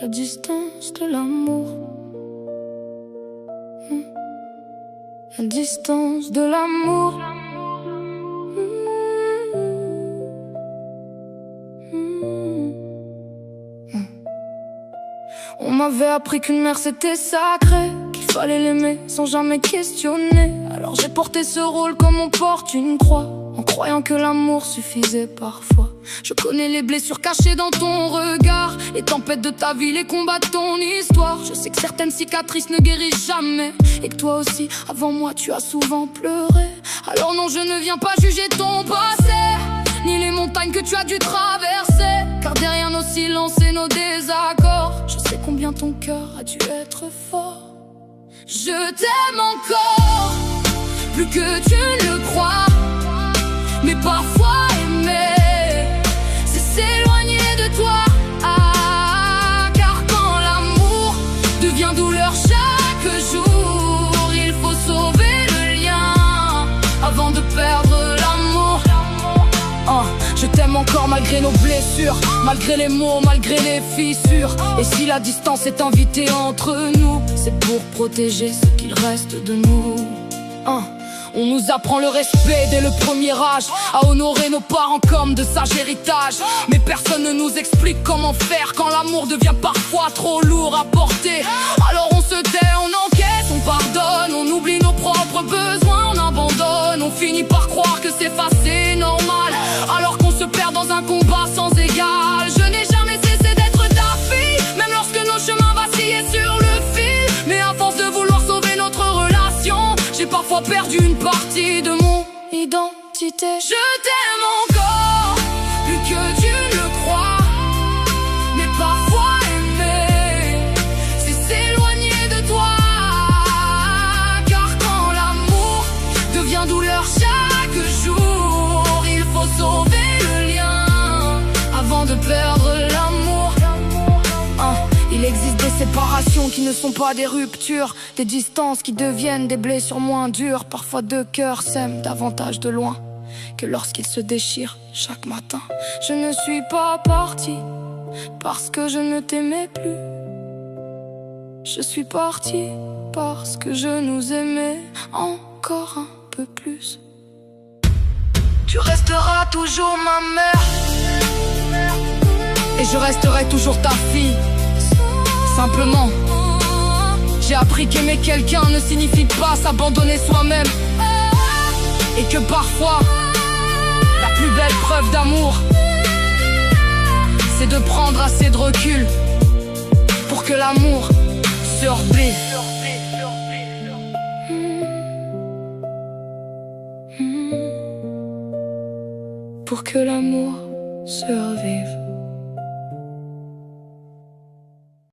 la distance de l'amour. La distance de l'amour. On m'avait appris qu'une mère c'était sacré, qu'il fallait l'aimer sans jamais questionner. Alors j'ai porté ce rôle comme on porte une croix, en croyant que l'amour suffisait parfois. Je connais les blessures cachées dans ton regard, les tempêtes de ta vie, les combats de ton histoire. Je sais que certaines cicatrices ne guérissent jamais, et que toi aussi, avant moi, tu as souvent pleuré. Alors non, je ne viens pas juger ton passé, ni les montagnes que tu as dû traverser, car derrière nos silences et nos désaccords, je sais combien ton cœur a dû être fort. Je t'aime encore, plus que tu ne le crois. Mais parfois aimer, c'est s'éloigner de toi. Ah, car quand l'amour devient douleur chaque jour, il faut sauver le lien avant de perdre l'amour. Je t'aime encore malgré nos blessures, malgré les mots, malgré les fissures. Et si la distance est invitée entre nous, c'est pour protéger ce qu'il reste de nous. On nous apprend le respect dès le premier âge, à honorer nos parents comme de sage héritage. Mais personne ne nous explique comment faire quand l'amour devient parfois trop lourd à porter. Alors on se tait, on encaisse, on pardonne, on oublie nos propres besoins, on abandonne. On finit par croire que c'est facile, normal, alors qu'on se perd dans un combat sans égal. Je n'ai jamais cessé d'être ta fille, même lorsque nos chemins vacillaient sur le fil. Mais à force de vouloir sauver notre relation, j'ai parfois perdu une partie de mon identité. Je t'aime encore, plus que tu ne le crois. Mais parfois aimer, c'est s'éloigner de toi. Car quand l'amour devient douleur chaque jour, il faut sauver le lien avant de perdre l'amour. Il existe des séparations qui ne sont pas des ruptures, des distances qui deviennent des blessures moins dures. Parfois deux cœurs s'aiment davantage de loin que lorsqu'ils se déchirent chaque matin. Je ne suis pas partie parce que je ne t'aimais plus. Je suis partie parce que je nous aimais encore un peu plus. Tu resteras toujours ma mère, et je resterai toujours ta fille. Simplement, j'ai appris qu'aimer quelqu'un ne signifie pas s'abandonner soi-même, et que parfois, la plus belle preuve d'amour, c'est de prendre assez de recul pour que l'amour survive. Pour que l'amour survive.